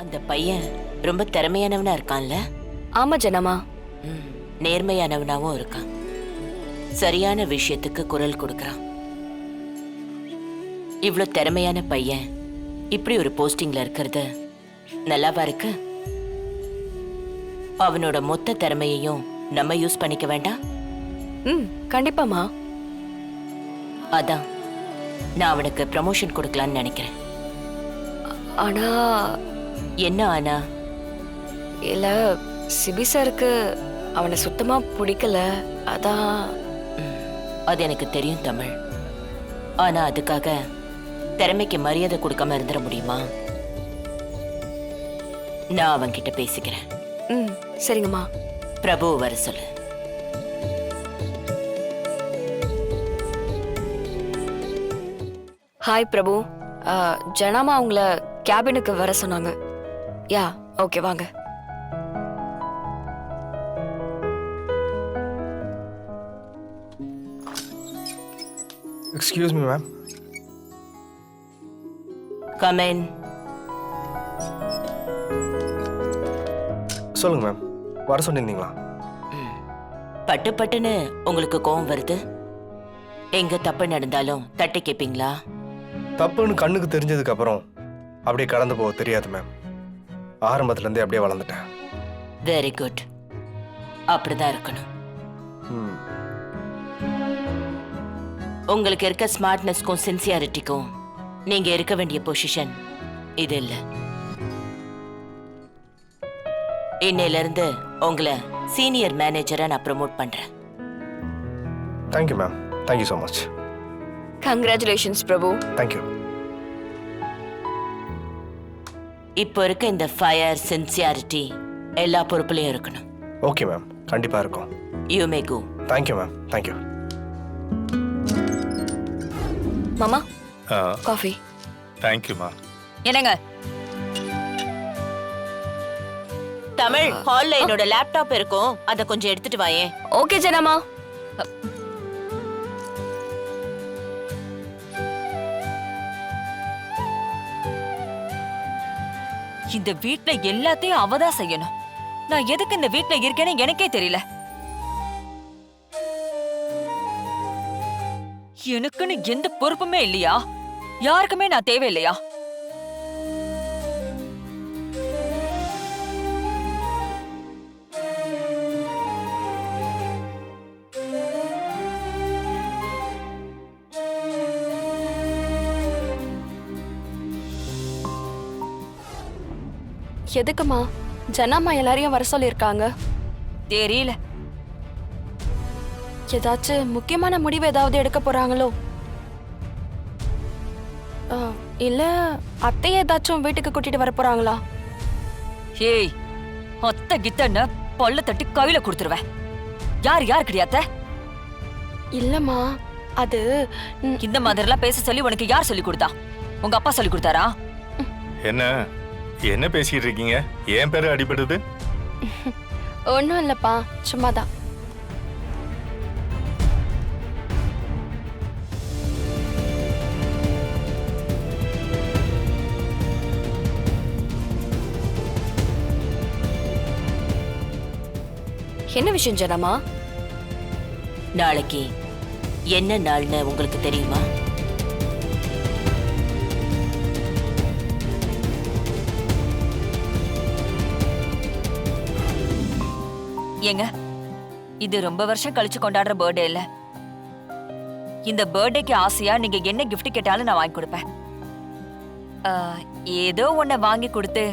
அந்த பையன் ரொம்ப திறமையானவனா இருக்கான்ல? ஆமா ஜனமா. நேர்மையானவனாவும் இருக்கான். சரியான விஷயத்துக்கு குரல் கொடுக்கறான். இவ்ளோ திறமையான பையன் இப்படி ஒரு போஸ்டிங்ல இருக்கிறது நல்லாவா இருக்கு? அவனோட மொத்த திறமையையும் நம்ம யூஸ் பண்ணிக்க வேண்டாம்? கண்டிப்பாமா. அதான் நான் அவனுக்கு ப்ரமோஷன் கொடுக்கலான்னு நினைக்கிறேன். ஆனா என்ன ஆனா? இல்ல, சிபி சாருக்கு அவனை சுத்தமா பிடிக்கல. அதான். அது எனக்கு தெரியும் தமிழ். ஆனா அதுக்காக திறமைக்கு மரியாதை கொடுக்காம இருந்துட முடியுமா? நான் அவன்கிட்ட பேசிக்கிறேன். சரிங்கம்மா. பிரபு வர சொல்லு. ஹாய் பிரபு. ஜனாமா உங்களை கேபினுக்கு வர சொன்னாங்க. யா ஓகே, வாங்க. Excuse me ma'am. Come in. சொல்லுங்க மேம், வர சொன்னிருந்தீங்களா? பட்டு பட்டுன்னு உங்களுக்கு கோவம் வருது. எங்க தப்பு நடந்தாலும் தட்டி கேப்பீங்களா? தப்புன்னு கண்ணுக்கு தெரிஞ்சதுக்கு அப்புறம் அப்படியே கடந்து போக தெரியாது மேம். ஆரம்பத்துல இருந்தே அப்படியே வளர்ந்துட்டேன். Very good. அப்படிதான் இருக்கணும். உங்களுக்கு இருக்க ஸ்மார்ட்னஸ்க்கும் சின்சியாரிட்டிக்கும் நீங்க இருக்க வேண்டிய பொசிஷன் இது இல்ல. இன்னையில இருந்து உங்களை சீனியர் மேனேஜரா நான் ப்ரமோட் பண்றேன். Thank you ma'am. Thank you so much. Congratulations Prabhu. Thank you. இப்போ இருக்க இந்த ஃபயர், சின்சியாரிட்டி எல்லா பொறுப்புலையும் இருக்கணும். ஓகே மேம், கண்டிப்பா இருக்கும். You may go. Thank you ma'am. Thank you. மாமா காஃபி. தேங்க்யூமா. என்னங்க? தமிழ், ஹால்ல என்னோட லேப்டாப் இருக்கும், அத கொஞ்சம் எடுத்துட்டு வாயே. ஓகே ஜனாமா. இந்த வீட்ல எல்லாத்தையும் அவதான் செய்யணும். நான் எதுக்கு இந்த வீட்ல இருக்கேன்னு எனக்கே தெரியல. எனக்குன்னு எந்த பொறுப்புமே இல்லையா? யாருக்குமே நான் தேவையில்லையா? எதுக்குமா ஜனாமா எல்லாரையும் வர சொல்லியிருக்காங்க? தெரியல. ஏதாச்சும் முக்கியமான முடிவு ஏதாவது எடுக்க போறாங்களோ? இல்ல அத்தையை ஏதாச்சும் வீட்டுக்கு கூட்டிட்டு வர போறாங்களா? ஏய், அத்தை கித்தன்னு பல்ல தட்டி கையில கொடுத்துருவேன். யார் யார் கிடையாத்த? இல்லம்மா, அது இந்த மாதிரிலாம் பேச சொல்லி உனக்கு யார் சொல்லி கொடுத்தா? உங்க அப்பா சொல்லி கொடுத்தாரா? என்ன என்ன பேசிட்டு இருக்கீங்க? என் பேரு அடிபடுது? ஒன்றும் இல்லப்பா, சும்மாதான். என்ன விஷயம் ஜனமா? நாளைக்கு என்ன நாள்னு உங்களுக்கு தெரியுமா? ஏங்க, இது ரொம்ப வருஷம் கழிச்சு கொண்டாடுற பர்த்டே இல்ல. இந்த பர்த்டேக்கு ஆசையா நீங்க என்ன கிஃப்ட் கேட்டாலும் நான் வாங்கி கொடுப்பேன். ஏதோ ஒன்ன வாங்கி கொடுத்து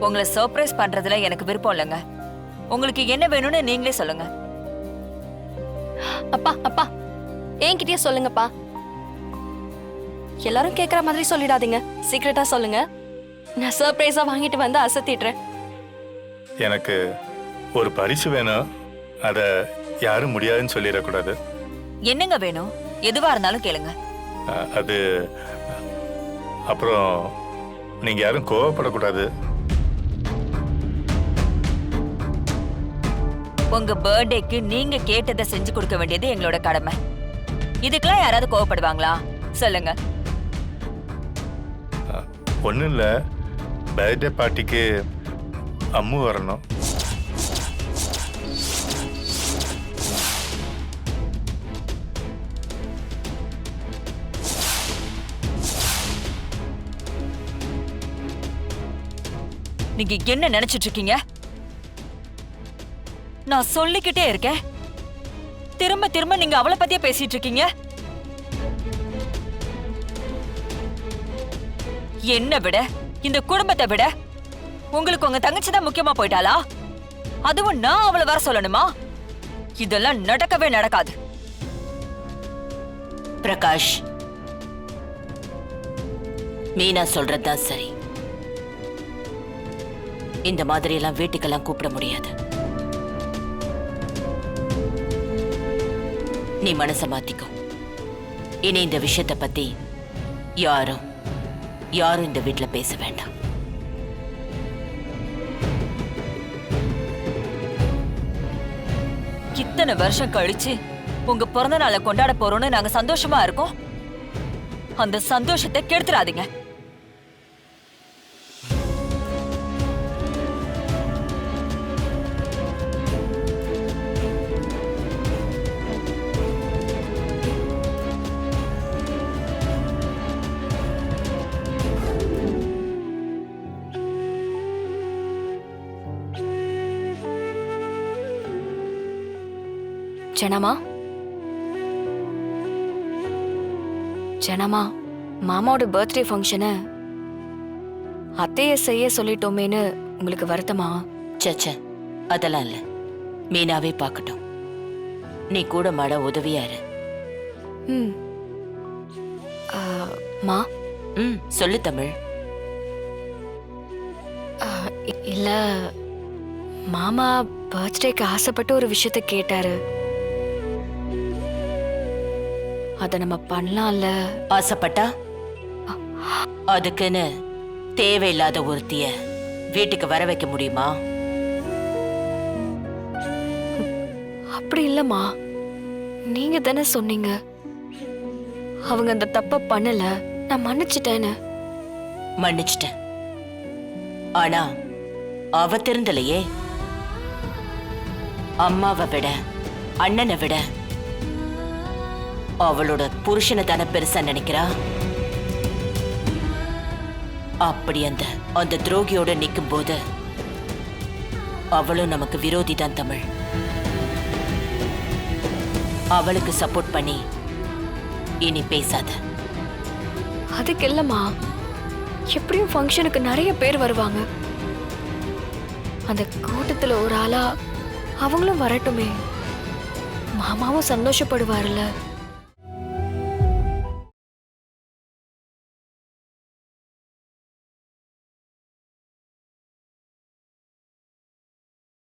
உங்களை சர்ப்ரைஸ் பண்றதுல எனக்கு விருப்பம் இல்லைங்க. உங்களுக்கு என்ன வேணும்னு நீங்களே சொல்லுங்க. அப்பா அப்பா, என்கிட்டயே சொல்லுங்கப்பா. எல்லாரும் கேக்குற மாதிரி சொல்லிடாதீங்க, சீக்கிரட்டா சொல்லுங்க. நான் சர்ப்ரைஸா வாங்கிட்டு வந்து அசத்திடுறேன். எனக்கு ஒரு பரிசு வேணும். அத யாரும் முடியாதுன்னு சொல்லிடக்கூடாது. என்னங்க வேணும்? எதுவா இருந்தாலும் கேளுங்க. அது அப்புறம் நீங்க யாரும் கோவப்படக்கூடாது. உங்க பர்த்டேக்கு நீங்க கேட்டதை செஞ்சு கொடுக்க வேண்டியது எங்களோட கடமை. இதுக்கெல்லாம் யாராவது கோவப்படுவாங்களா? சொல்லுங்க. ஒன்றும் இல்லை, பர்த்டே பார்ட்டிக்கு அம்மு வரணும். நீங்க என்ன நினைச்சிட்டு இருக்கீங்க? நான் சொல்லிக்கிட்டே இருக்கேன், திரும்ப திரும்ப நீங்க அவளை பத்தியே பேசிட்டு இருக்கீங்க. என்ன விட, இந்த குடும்பத்தை விட உங்களுக்கு உங்க தங்கச்சி தான் முக்கியமா போயிட்டாளா? அதுவும் நான் அவளை வர சொல்லணுமா? இதெல்லாம் நடக்கவே நடக்காது. பிரகாஷ், மீனா சொல்றதுதான் சரி. இந்த மாதிரி எல்லாம் வீட்டுக்கெல்லாம் கூப்பிட முடியாது. நீ மனச மாத்திக்கோ. இனி இந்த விஷயத்தை பத்தி யாரும் இந்த வீட்டுல பேச வேண்டாம். இத்தனை வருஷம் கழிச்சு உங்க பிறந்த நாளை கொண்டாட போறோம்னு நாங்க சந்தோஷமா இருக்கோம். அந்த சந்தோஷத்தை கெடுத்துறாதீங்க. ஜனமா, ஜனமா, மாமாவோட பர்த்டே ஃபங்க்ஷனை அத்தைய செய்ய சொல்லிட்டோமேன்னு உங்களுக்கு வருத்தமா? சச்ச, அதெல்லாம் இல்ல. மீனாவே பார்க்கட்டும். நீ கூட மாட உதவியா இரு. ம். மா, சொல்லு தமிழ். இல்ல, மாமா பர்த்டேக்கு ஆசைப்பட்டு ஒரு விஷயத்த கேட்டாரு. அத நம்ம பண்ணலாம்ல? ஆசைப்பட்டா அதுக்குன்னு தேவையில்லாத ஒருத்திய வீட்டுக்கு வர வைக்க முடியுமா? அப்படி இல்லம்மா, நீங்க தானே சொன்னீங்க அவங்க அந்த தப்ப பண்ணல, நான் மன்னிச்சிட்டேன்னு. மன்னிச்சிட்டேன். ஆனா அவ திருந்தலையே. அம்மாவை விட, அண்ணனை விட அவளோட புருஷனை தானே பெருசா நினைக்கிறா. அப்படி அந்த துரோகியோட நிக்கும் போது அவளும் நமக்கு விரோதி தான் தமிழ். அவளுக்கு சப்போர்ட் பண்ணி இனி பேசாத. அதுக்கு இல்லம்மா, எப்படியும் ஃபங்க்ஷனுக்கு நிறைய பேர் வருவாங்க. அந்த கூட்டத்துல ஒரு ஆளா அவங்களும் வரட்டுமே. மாமாவும் சந்தோஷப்படுவாருல்ல.